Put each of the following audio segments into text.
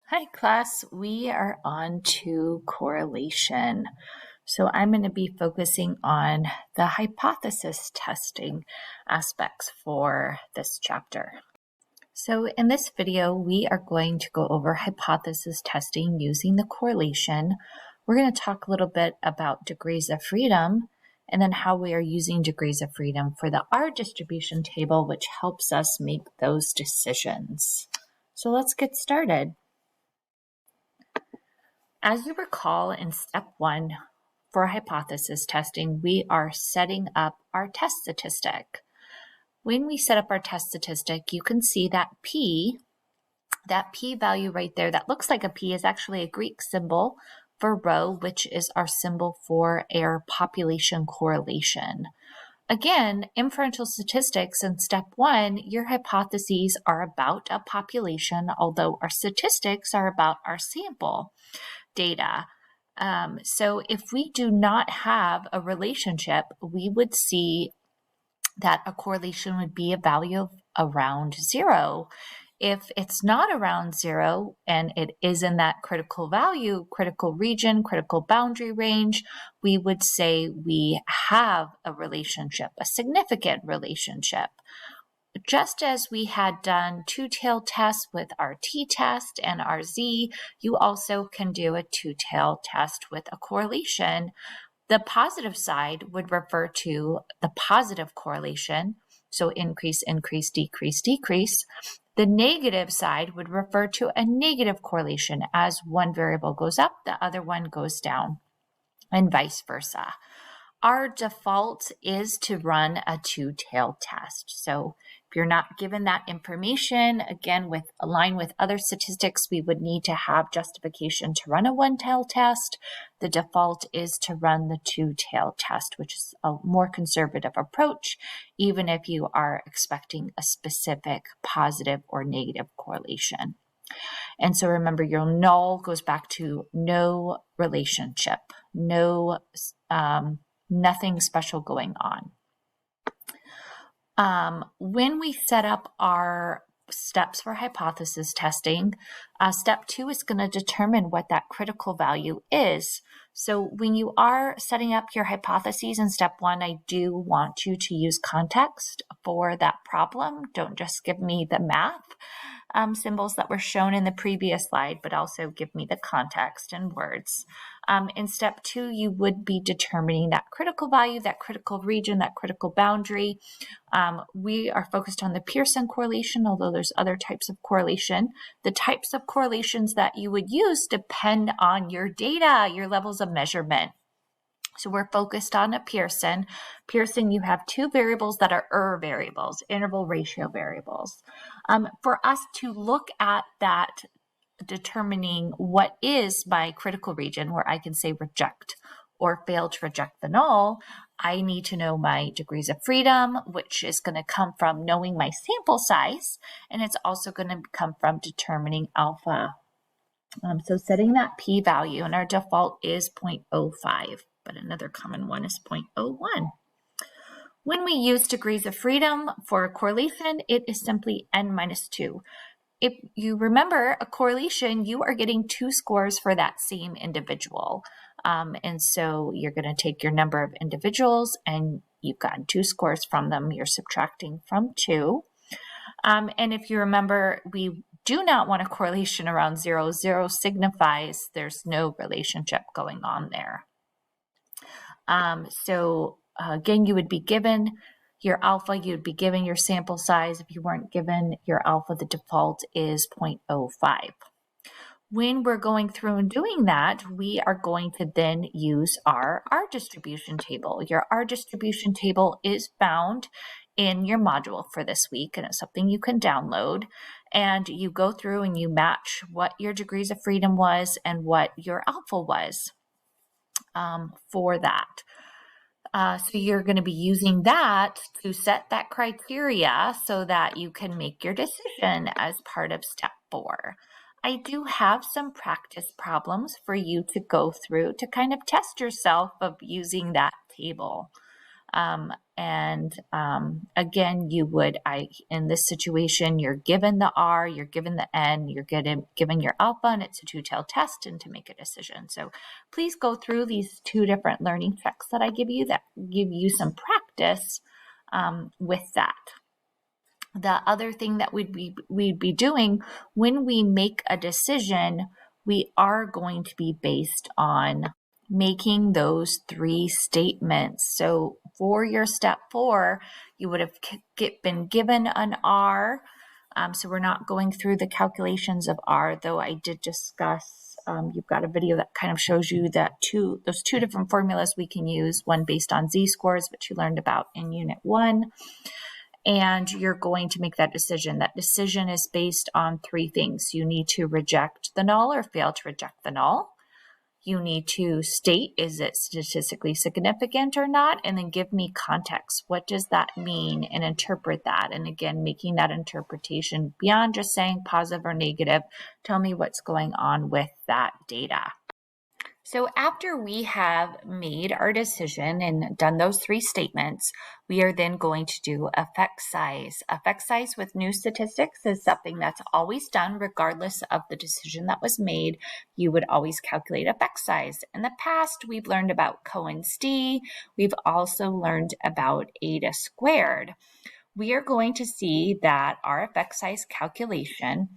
Hi class, we are on to correlation. So I'm going to be focusing on the hypothesis testing aspects for this chapter. So in this video, we are going to go over hypothesis testing using the correlation. We're going to talk a little bit about degrees of freedom and then how we are using degrees of freedom for the R distribution table, which helps us make those decisions. So let's get started. As you recall, in step 1 for hypothesis testing, we are setting up our test statistic. When we set up our test statistic, you can see that P value right there that looks like a P is actually a Greek symbol for rho, which is our symbol for our population correlation. Again, inferential statistics in step 1, your hypotheses are about a population, although our statistics are about our sample data. So if we do not have a relationship, we would see that a correlation would be a value of around 0. If it's not around 0 and it is in that critical value, critical region, critical boundary range, we would say we have a relationship, a significant relationship. Just as we had done two-tailed tests with our t-test and our z, you also can do a two-tailed test with a correlation. The positive side would refer to the positive correlation, so increase, increase, decrease, decrease. The negative side would refer to a negative correlation. As one variable goes up, the other one goes down, and vice versa. Our default is to run a two-tailed test. So if you're not given that information, again, align with other statistics, we would need to have justification to run a one-tailed test. The default is to run the two-tailed test, which is a more conservative approach, even if you are expecting a specific positive or negative correlation. And so remember, your null goes back to no relationship, nothing special going on. When we set up our steps for hypothesis testing, step 2 is going to determine what that critical value is. So when you are setting up your hypotheses in step 1, I do want you to use context for that problem. Don't just give me the math symbols that were shown in the previous slide, but also give me the context and words. In step 2, you would be determining that critical value, that critical region, that critical boundary. We are focused on the Pearson correlation, although there's other types of correlation. The types of correlations that you would use depend on your data, your levels of measurement. So we're focused on a Pearson. Pearson, you have two variables that are variables, interval ratio variables. For us to look at that, determining what is my critical region, where I can say reject or fail to reject the null, I need to know my degrees of freedom, which is going to come from knowing my sample size, and it's also going to come from determining alpha. So setting that p-value, and our default is 0.05, but another common one is 0.01. When we use degrees of freedom for a correlation, it is simply n-2. If you remember a correlation, you are getting 2 scores for that same individual. And so you're going to take your number of individuals and you've gotten 2 scores from them. You're subtracting from 2. And if you remember, we do not want a correlation around 0. 0 signifies there's no relationship going on there. Again, you would be given your alpha, you'd be given your sample size. If you weren't given your alpha, the default is 0.05. When we're going through and doing that, we are going to then use our R distribution table. Your R distribution table is found in your module for this week, and it's something you can download. And you go through and you match what your degrees of freedom was and what your alpha was for that. So you're going to be using that to set that criteria so that you can make your decision as part of step 4. I do have some practice problems for you to go through to kind of test yourself of using that table. And again, you would, in this situation, you're given the R, you're given the N, you're given your alpha, and it's a two-tailed test, and to make a decision. So please go through these two different learning checks that I give you that give you some practice with that. The other thing that we'd be doing when we make a decision, we are going to be based on making those three statements. So for your step 4, you would have been given an R. So we're not going through the calculations of R, though I did discuss, you've got a video that kind of shows you that those two different formulas we can use, one based on z-scores, which you learned about in Unit 1. And you're going to make that decision. That decision is based on 3 things. You need to reject the null or fail to reject the null. You need to state, is it statistically significant or not? And then give me context. What does that mean? And interpret that. And again, making that interpretation beyond just saying positive or negative. Tell me what's going on with that data. So after we have made our decision and done those 3 statements, we are then going to do effect size. Effect size with new statistics is something that's always done regardless of the decision that was made. You would always calculate effect size. In the past, we've learned about Cohen's d. We've also learned about eta squared. We are going to see that our effect size calculation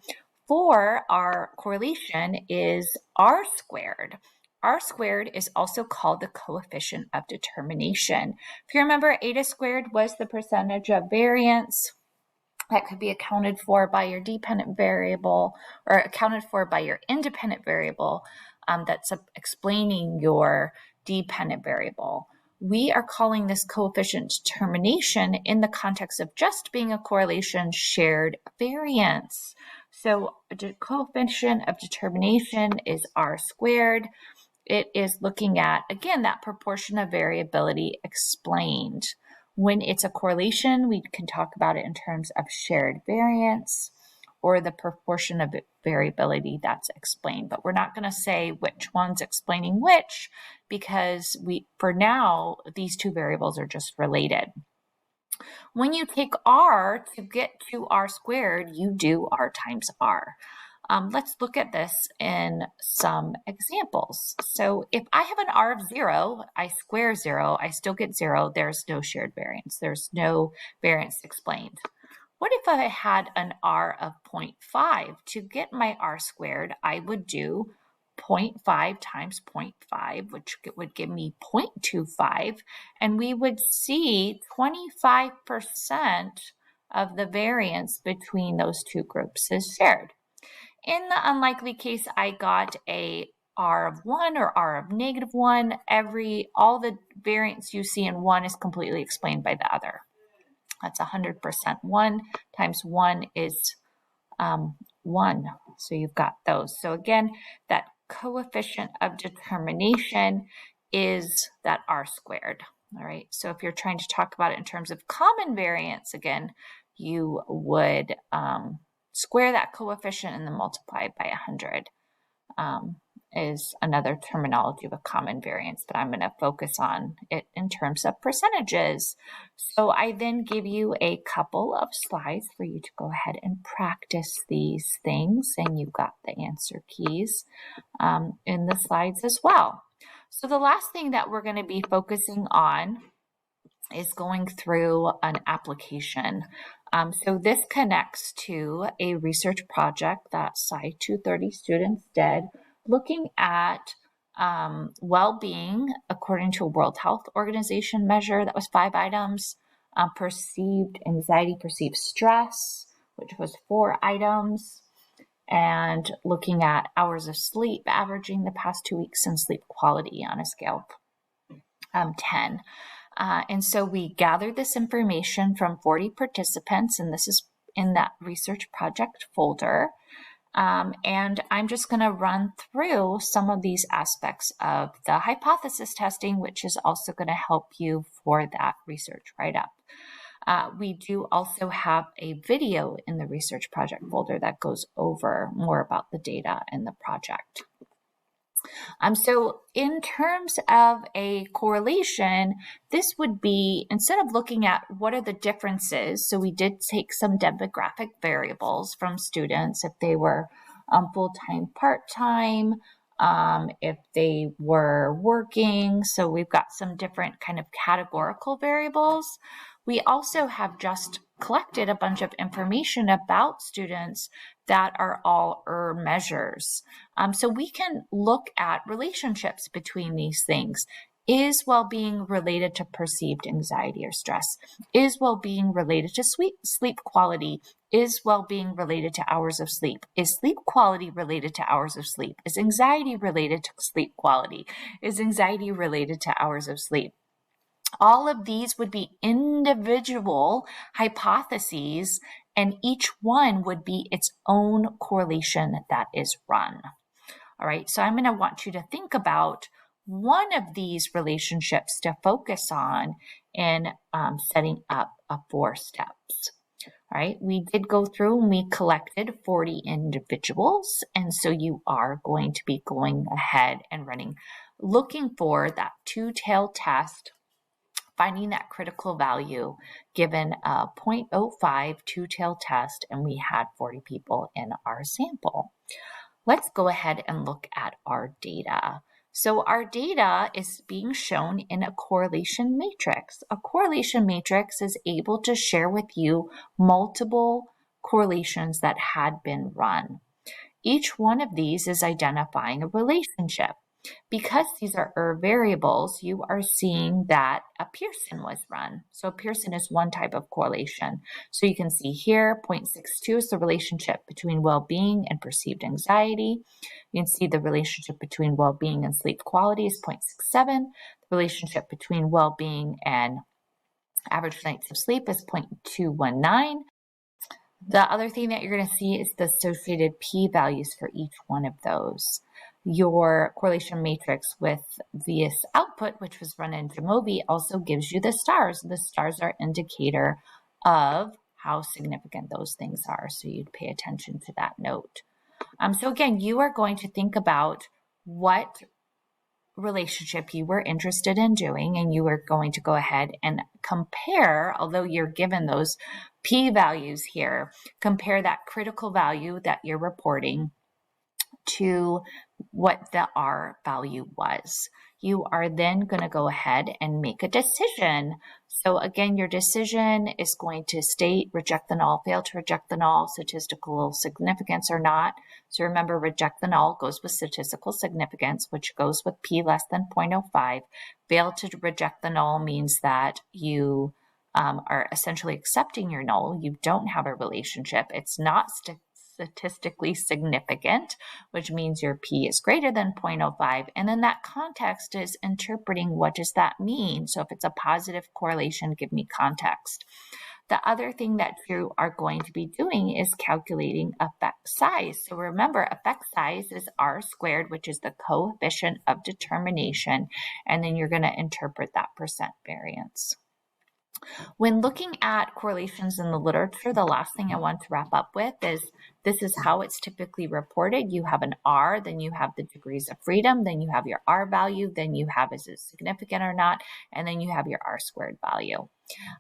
for our correlation is r squared. R squared is also called the coefficient of determination. If you remember, eta squared was the percentage of variance that could be accounted for by your dependent variable or accounted for by your independent variable that's explaining your dependent variable. We are calling this coefficient determination in the context of just being a correlation shared variance. So the coefficient of determination is r squared. It is looking at, again, that proportion of variability explained. When it's a correlation, we can talk about it in terms of shared variance or the proportion of variability that's explained. But we're not going to say which one's explaining which because for now, these 2 variables are just related. When you take R to get to r squared, you do r times r. Let's look at this in some examples. So if I have an R of 0, I square 0, I still get 0. There's no shared variance. There's no variance explained. What if I had an R of 0.5? To get my R squared, I would do 0.5 times 0.5, which would give me 0.25, and we would see 25% of the variance between those 2 groups is shared. In the unlikely case, I got a R of 1 or R of -1. All the variance you see in one is completely explained by the other. That's 100%. 1 times 1 is 1. So you've got those. So again, that coefficient of determination is that r squared. All right. So if you're trying to talk about it in terms of common variance, again, you would square that coefficient and then multiply it by 100 is another terminology of a common variance, but I'm going to focus on it in terms of percentages. So I then give you a couple of slides for you to go ahead and practice these things, and you've got the answer keys in the slides as well. So the last thing that we're going to be focusing on is going through an application. So this connects to a research project that Sci 230 students did, looking at well-being according to a World Health Organization measure. That was 5 items. Perceived anxiety, perceived stress, which was 4 items. And looking at hours of sleep, averaging the past 2 weeks, and sleep quality on a scale of 10. And so we gathered this information from 40 participants, and this is in that research project folder. And I'm just going to run through some of these aspects of the hypothesis testing, which is also going to help you for that research write-up. We do also have a video in the research project folder that goes over more about the data and the project. So in terms of a correlation, this would be, instead of looking at what are the differences, so we did take some demographic variables from students, if they were full-time, part-time, if they were working. So we've got some different kind of categorical variables. We also have just collected a bunch of information about students that are all measures. So we can look at relationships between these things. Is well-being related to perceived anxiety or stress? Is well-being related to sleep quality? Is well-being related to hours of sleep? Is sleep quality related to hours of sleep? Is anxiety related to sleep quality? Is anxiety related to hours of sleep? All of these would be individual hypotheses, and each one would be its own correlation that is run. All right, so I'm going to want you to think about one of these relationships to focus on in setting up 4 steps. All right, we did go through and we collected 40 individuals, and so you are going to be going ahead and looking for that two-tailed test, finding that critical value given a 0.05 two-tailed test, and we had 40 people in our sample. Let's go ahead and look at our data. So our data is being shown in a correlation matrix. A correlation matrix is able to share with you multiple correlations that had been run. Each one of these is identifying a relationship. Because these are variables, you are seeing that a Pearson was run. So a Pearson is one type of correlation. So you can see here, 0.62 is the relationship between well-being and perceived anxiety. You can see the relationship between well-being and sleep quality is 0.67. The relationship between well-being and average nights of sleep is 0.219. The other thing that you're going to see is the associated p-values for each one of those. Your correlation matrix with this output, which was run in Jamovi, also gives you the stars. The stars are indicator of how significant those things are, so you'd pay attention to that note. So again, you are going to think about what relationship you were interested in doing, and you are going to go ahead and compare, although you're given those p-values here, compare that critical value that you're reporting to what the R value was. You are then going to go ahead and make a decision. So again, your decision is going to state reject the null, fail to reject the null, statistical significance or not. So remember, reject the null goes with statistical significance, which goes with p less than 0.05. Fail to reject the null means that you are essentially accepting your null. You don't have a relationship. It's not statistically significant, which means your p is greater than 0.05. And then that context is interpreting, what does that mean? So if it's a positive correlation, give me context. The other thing that you are going to be doing is calculating effect size. So remember, effect size is R squared, which is the coefficient of determination, and then you're going to interpret that percent variance. When looking at correlations in the literature, the last thing I want to wrap up with is this is how it's typically reported. You have an R, then you have the degrees of freedom, then you have your R value, then you have is it significant or not, and then you have your R squared value.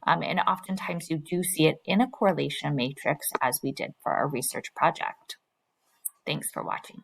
And oftentimes you do see it in a correlation matrix, as we did for our research project. Thanks for watching.